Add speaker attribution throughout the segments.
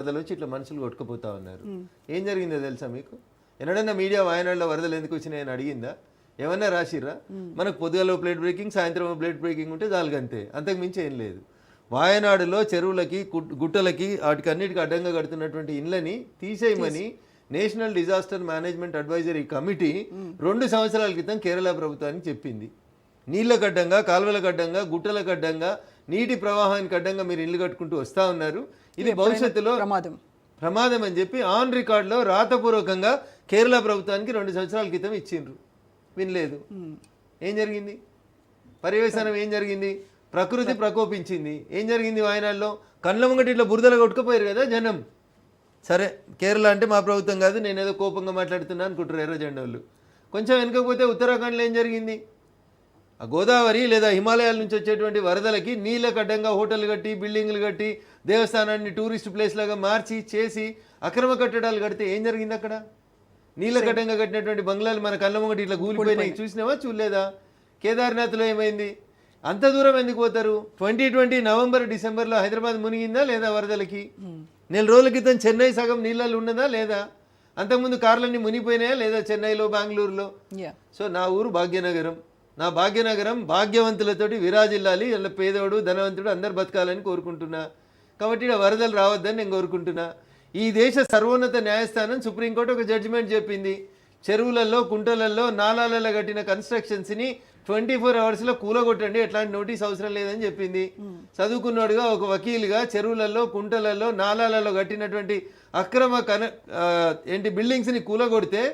Speaker 1: వరదలు వచ్చి ఇట్లా మనుషులు కొట్టుకుపోతా ఉన్నారు. ఏం జరిగిందో తెలుసా మీకు? ఎన్నడన్నా మీడియా వాయనాడులో వరదలు ఎందుకు వచ్చినాయని అడిగిందా? ఏమన్నా రాసిర్రా? మనకు పొద్దుగాల ప్లేట్ బ్రేకింగ్, సాయంత్రం ప్లేట్ బ్రేకింగ్ ఉంటే చాలుగంతే, అంతకు మించి ఏం లేదు. వాయనాడులో చెరువులకి గుట్టలకి వాటికి అన్నిటికీ అడ్డంగా కడుతున్నటువంటి ఇండ్లని తీసేయమని national disaster management advisory committee 2 సంవత్సరాల క్రితం కేరళ ప్రభుత్వానికి చెప్పింది. నీళ్ళకు అడ్డంగా, కాలువలకు అడ్డంగా, గుట్టలకు అడ్డంగా, నీటి ప్రవాహానికి అడ్డంగా మీరు ఇల్లు కట్టుకుంటూ వస్తూ ఉన్నారు. ఇది భవిష్యత్తులో ప్రమాదం అని చెప్పి ఆన్ రికార్డులో రాతపూర్వకంగా కేరళ ప్రభుత్వానికి 2 సంవత్సరాల క్రితం ఇచ్చిండ్రు. వినలేదు. ఏం జరిగింది? పర్యవసానం ఏం జరిగింది? ప్రకృతి ప్రకోపించింది. ఏం జరిగింది? వాయనాడులో కళ్ళ ముంగటి ఇట్లా బురదలు కొట్టుకుపోయారు కదా జనం. సరే, కేరళ అంటే మా ప్రభుత్వం కాదు, నేనేదో కోపంగా మాట్లాడుతున్నా అనుకుంటారు ఎర్ర జెండా వాళ్ళు. కొంచెం వెనుకపోతే ఉత్తరాఖండ్లో ఏం జరిగింది? ఆ గోదావరి లేదా హిమాలయాల నుంచి వచ్చేటువంటి వరదలకి నీళ్ళకు అడ్డంగా హోటల్ కట్టి, బిల్డింగ్లు కట్టి, దేవస్థానాన్ని టూరిస్ట్ ప్లేస్ లాగా మార్చి చేసి అక్రమ కట్టడాలు కడితే ఏం జరిగింది అక్కడ? నీళ్ళకు అడ్డంగా కట్టినటువంటి బంగ్లాలు మన కళ్ళ ముంగటి ఇట్లా కూలిపోయినాయి. చూసినావా? చూడలేదా? కేదార్నాథ్లో ఏమైంది? అంత దూరం ఎందుకు పోతారు? 2020 నవంబర్ డిసెంబర్లో హైదరాబాద్ మునిగిందా లేదా వరదలకి? 4 రోజుల క్రితం చెన్నై సగం నీళ్ళలో ఉన్నదా లేదా? అంతకుముందు కార్లన్నీ మునిగిపోయినాయా లేదా చెన్నైలో, బెంగళూరులో? సో నా ఊరు భాగ్యనగరం. నా భాగ్యనగరం భాగ్యవంతులతోటి విరాజిల్లాలి, ఇలా పేదోడు ధనవంతుడు అందరు బతకాలని కోరుకుంటున్నా. కాబట్టి ఇలా వరదలు రావద్దని నేను కోరుకుంటున్నా. ఈ దేశ సర్వోన్నత న్యాయస్థానం సుప్రీంకోర్టు ఒక జడ్జిమెంట్ చెప్పింది. చెరువులలో, కుంటలలో, నాలాలలో కట్టిన కన్స్ట్రక్షన్స్ని 24 అవర్స్లో కూలగొట్టండి, ఎట్లాంటి నోటీస్ అవసరం లేదని చెప్పింది. చదువుకున్నాడుగా ఒక వకీలుగా చెరువులలో, కుంటలలో, నాలాలలో కట్టినటువంటి అక్రమ బిల్డింగ్స్ని కూలగొడితే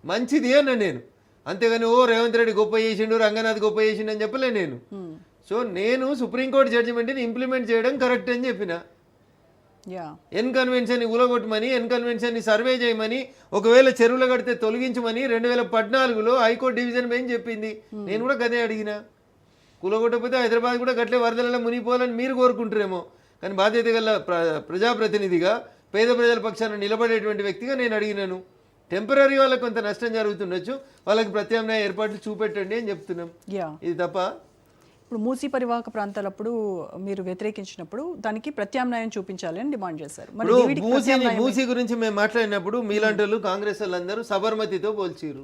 Speaker 1: మంచిది అన్న నేను. అంతేగాని రేవంత్ రెడ్డి గొప్ప చేసిండు, రంగనాథ్ గొప్ప చేసిండు అని చెప్పలే నేను. సో నేను సుప్రీంకోర్టు జడ్జిమెంట్ని ఇంప్లిమెంట్ చేయడం కరెక్ట్ అని చెప్పిన. ఎన్ కన్వెన్షన్ ఊలగొట్టమని, ఎన్ కన్వెన్షన్ సర్వే చేయమని, ఒకవేళ చెరువులు కడితే తొలగించమని 2014లో హైకోర్టు డివిజన్ బెంచ్ చెప్పింది. నేను కూడా గదే అడిగిన. కూలగొట్టకపోతే హైదరాబాద్ కూడా గట్లే వరదలలో మునిగిపోవాలని మీరు కోరుకుంటారేమో, కానీ బాధ్యత గల ప్రజాప్రతినిధిగా, పేద ప్రజల పక్షాన నిలబడేటువంటి వ్యక్తిగా నేను అడిగినాను. టెంపరీ వాళ్ళకి కొంత నష్టం జరుగుతుండొచ్చు, వాళ్ళకి ప్రత్యామ్నాయ ఏర్పాట్లు చూపెట్టండి అని చెప్తున్నాం. ఇది తప్ప?
Speaker 2: ఇప్పుడు మూసీ పరివాహక ప్రాంతాలప్పుడు మీరు వ్యతిరేకించినప్పుడు దానికి ప్రత్యామ్నాయం చూపించాలి అని డిమాండ్ చేశారు.
Speaker 1: మూసీ గురించి మేము మాట్లాడినప్పుడు మీలాంటి వాళ్ళు, కాంగ్రెస్ వాళ్ళందరూ సబర్మతితో పోల్చిరు.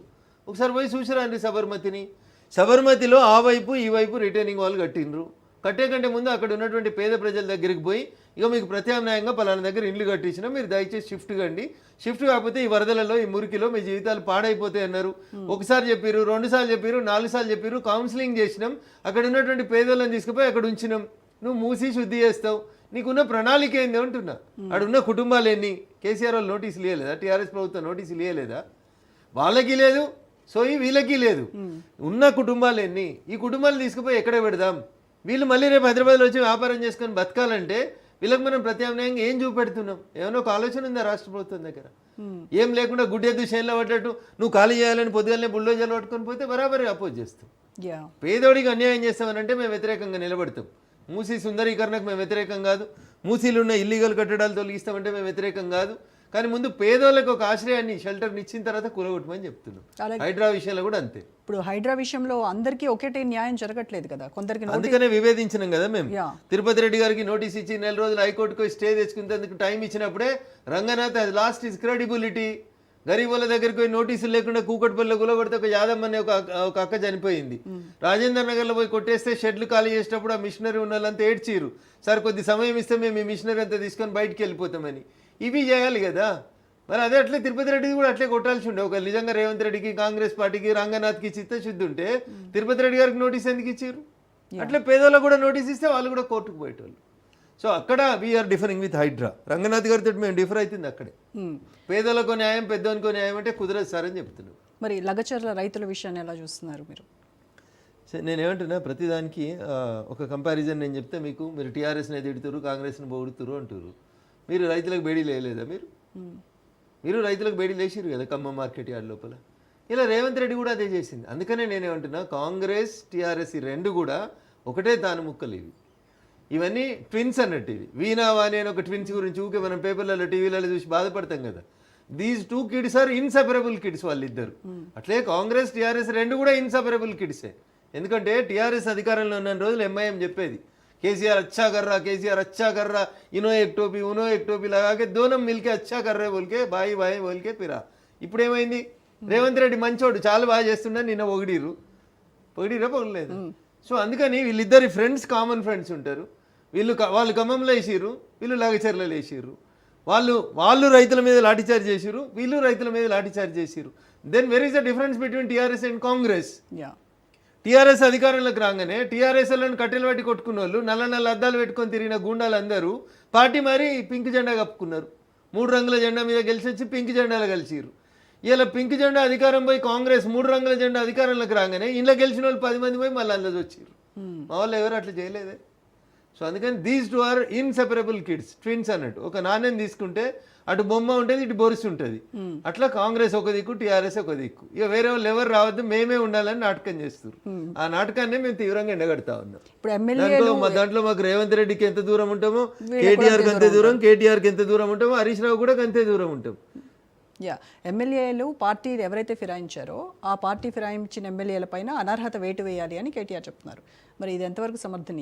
Speaker 1: ఒకసారి పోయి చూసిరండి సబర్మతిని. సబర్మతిలో ఆ వైపు ఈ వైపు రిటైనింగ్ వాల్ కట్టిండ్రు. కట్టే కంటే ముందు అక్కడ ఉన్నటువంటి పేద ప్రజల దగ్గరికి పోయి, ఇక మీకు ప్రత్యామ్నాయంగా పలానా దగ్గర ఇండ్లు కట్టించినా, మీరు దయచేసి షిఫ్ట్ కండి, షిఫ్ట్ కాకపోతే ఈ వరదలలో, ఈ మురికిలో మీ జీవితాలు పాడైపోతాయి అన్నారు. ఒకసారి చెప్పారు, 2 సార్లు చెప్పారు, 4 సార్లు చెప్పారు. కౌన్సిలింగ్ చేసినాం, అక్కడ ఉన్నటువంటి పేదలను తీసుకుపోయి అక్కడ ఉంచినాం. నువ్వు మూసి శుద్ధి చేస్తావు, నీకున్న ప్రణాళిక ఏంది అంటున్నా. అక్కడున్న కుటుంబాలు ఎన్ని? కేసీఆర్ వాళ్ళు నోటీసులు ఇవ్వలేదా? టీఆర్ఎస్ ప్రభుత్వం నోటీసులు ఇవ్వలేదా? వాళ్ళకి లేదు, సో వీళ్ళకి లేదు. ఉన్న కుటుంబాలు ఎన్ని? ఈ కుటుంబాలు తీసుకుపోయి ఎక్కడ పెడదాం? వీళ్ళు మళ్ళీ రేపు హైదరాబాద్లో వచ్చి వ్యాపారం చేసుకొని బతకాలంటే వీళ్ళకి మనం ప్రత్యామ్నాయంగా ఏం చూపెడుతున్నాం? ఏమైనా ఒక ఆలోచన ఉందా రాష్ట్ర ప్రభుత్వం దగ్గర? ఏం లేకుండా గుడ్డెద్దు చేనులో పడ్డట్టు నువ్వు ఖాళీ చేయాలని పొద్దుగానే బుల్డోజర్లు పట్టుకొని పోతే బరాబరి అపోజ్ చేస్తాం. పేదోడికి అన్యాయం చేస్తామనంటే మేము వ్యతిరేకంగా నిలబడతాం. మూసీ సుందరీకరణకు మేము వ్యతిరేకం కాదు, మూసీలు ఉన్న ఇల్లీగల్ కట్టడాలు తొలగిస్తామంటే మేము వ్యతిరేకం కాదు. కానీ ముందు పేదోళ్ళకి ఒక ఆశ్రయాన్ని, షెల్టర్ని ఇచ్చిన తర్వాత కూలగొట్టమని చెప్తున్నాం. హైడ్రా విషయంలో కూడా అంతే.
Speaker 2: ఇప్పుడు హైడ్రా విషయంలో అందరికీ ఒకటే న్యాయం జరగట్లేదు కదా, కొందరికి.
Speaker 1: అందుకనే వివేదించినాం కదా మేము. తిరుపతి రెడ్డి గారికి నోటీస్ ఇచ్చి 4 రోజులు హైకోర్టుకు స్టే తెచ్చుకునేందుకు టైం ఇచ్చినప్పుడే రంగనాథ్ లాస్ట్ ఇస్ క్రెడిబిలిటీ. గరీబుల దగ్గరికి పోయి నోటీసులు లేకుండా కూకట్పల్లిలో కూలగొడితే ఒక యాదమ్మ అనే ఒక అక్క చనిపోయింది. రాజేందర్ నగర్లో పోయి కొట్టేస్తే షెడ్లు ఖాళీ చేసేటప్పుడు ఆ మిషనరీ ఉన్న వాళ్ళంతా ఏడ్చిరు, సార్ కొద్ది సమయం ఇస్తే మేము ఈ మిషనరీ అంతా తీసుకొని బయటికి వెళ్ళిపోతామని. ఇవి చేయాలి కదా. మరి అదే అట్లే తిరుపతి రెడ్డికి కూడా అట్లే కొట్టాల్సి ఉండే. ఒక నిజంగా రేవంత్ రెడ్డికి, కాంగ్రెస్ పార్టీకి, రంగనాథ్కి చిత్తశుద్ధి ఉంటే తిరుపతి రెడ్డి గారికి నోటీస్ ఎందుకు ఇచ్చారు? అట్లే పేదోళ్ళకు కూడా నోటీస్ ఇస్తే వాళ్ళు కూడా కోర్టుకు పోయేటోళ్ళు. సో అక్కడ we're differing with HYDRAA. Ranganath గారితో మేము డిఫర్ అవుతుంది అక్కడే. పేదలకు న్యాయం, పెద్దోనికో న్యాయం అంటే కుదరదు సార్ అని చెప్తున్నాను.
Speaker 2: మరి లగచర్ల రైతుల విషయాన్ని ఎలా చూస్తున్నారు మీరు?
Speaker 1: నేనేమంటున్నా, ప్రతిదానికి ఒక కంపారిజన్ నేను చెప్తే మీకు, మీరు టీఆర్ఎస్ని తిడుతురు, కాంగ్రెస్ని పొగుడుతురు అంటారు. మీరు రైతులకు బేడీలు వేయలేదా? మీరు రైతులకు బేడీలు వేసిరు కదా ఖమ్మం మార్కెట్ యార్డ్ లోపల. ఇలా రేవంత్ రెడ్డి కూడా అదే చేసింది. అందుకనే నేనేమంటున్నా, కాంగ్రెస్, టీఆర్ఎస్ ఈ రెండు కూడా ఒకటే తాను ముక్కలు. ఇవన్నీ ట్విన్స్ అన్నట్టు. ఇవి వీణావాణి అని ఒక ట్విన్స్ గురించి ఊకే మనం పేపర్లలో, టీవీలలో చూసి బాధపడతాం కదా. These 2 kids are inseparable kids వాళ్ళిద్దరు. అట్లే కాంగ్రెస్, టీఆర్ఎస్ రెండు కూడా ఇన్సపరబుల్ కిడ్సే. ఎందుకంటే టీఆర్ఎస్ అధికారంలో ఉన్న రోజులు ఎంఐఎం చెప్పేది केसीआर अच्छा कर रहा, केसीआर अच्छा कर रहा, उन्हों एक टोपी लगा के दोनों मिलके अच्छा कर रहे बोल के भाई भाई बोल के फिरा. ఇప్పుడు ఏమైంది, రేవంత్ రెడ్డి మంచోడు చాలా బాగా చేస్తున్నా, నిన్న పొగిడిరా పొగలేదు. సో అందుకని వీళ్ళిద్దరి ఫ్రెండ్స్ కామన్ ఫ్రెండ్స్ ఉంటారు. వాళ్ళు ఖమ్మంలో వేసిర్రు, వీళ్ళు లగచర్లలో వేసిర్రు. వాళ్ళు రైతుల మీద లాఠీచార్జ్ చేసిర్రు, వీళ్ళు రైతుల మీద లాఠీచార్జ్ చేసిర్రు. Then where is the difference between TRS and Congress?
Speaker 2: Yeah,
Speaker 1: TRS అధికారంలోకి రాగానే టీఆర్ఎస్ వాళ్ళని కట్టెలు పట్టి కొట్టుకున్న వాళ్ళు, నల్ల అద్దాలు పెట్టుకొని తిరిగిన గూండాలు అందరూ పార్టీ మరి పింక్ జెండా కప్పుకున్నారు. 3 రంగుల జెండా మీద గెలిచి వచ్చి పింక్ జెండాలో కలిసిర్రు. ఇలా పింక్ జెండా అధికారం పోయి కాంగ్రెస్ 3 రంగుల జెండా అధికారంలోకి రాగానే ఇంట్లో గెలిచిన వాళ్ళు 10 మంది పోయి మళ్ళీ అందరూ వచ్చిర్రు. మా వాళ్ళు ఎవరు అట్లా చేయలేదే. సో అందుకని these two are inseparable kids, twins అన్నట్టు. ఒక నాణ్యం తీసుకుంటే అటు బొమ్మ ఉంటుంది, ఇటు బొరుసు ఉంటుంది. అట్లా కాంగ్రెస్ ఒక దిక్కు, టీఆర్ఎస్ ఒక దిక్కు. ఇక వేరే వాళ్ళు ఎవరు రావద్దు, మేమే ఉండాలని నాటకం చేస్తారు. ఆ నాటకాన్ని మేము తీవ్రంగా ఎండగడతా ఉన్నాం. దాంట్లో మాకు రేవంత్ రెడ్డికి ఎంత దూరం ఉంటామో, కేటీఆర్కి అంతే దూరం, కేటీఆర్కి ఎంత దూరం ఉంటామో, హరీష్ రావు కూడా అంతే దూరం ఉంటాం.
Speaker 2: యా, ఎమ్మెల్యేలు పార్టీ ఎవరైతే ఫిరాయించారో ఆ పార్టీ ఫిరాయించిన ఎమ్మెల్యేల పైన అనర్హత వేటు వేయాలి అని కేటీఆర్ చెప్తున్నారు. మరి ఇది ఎంతవరకు సమర్థనీయం?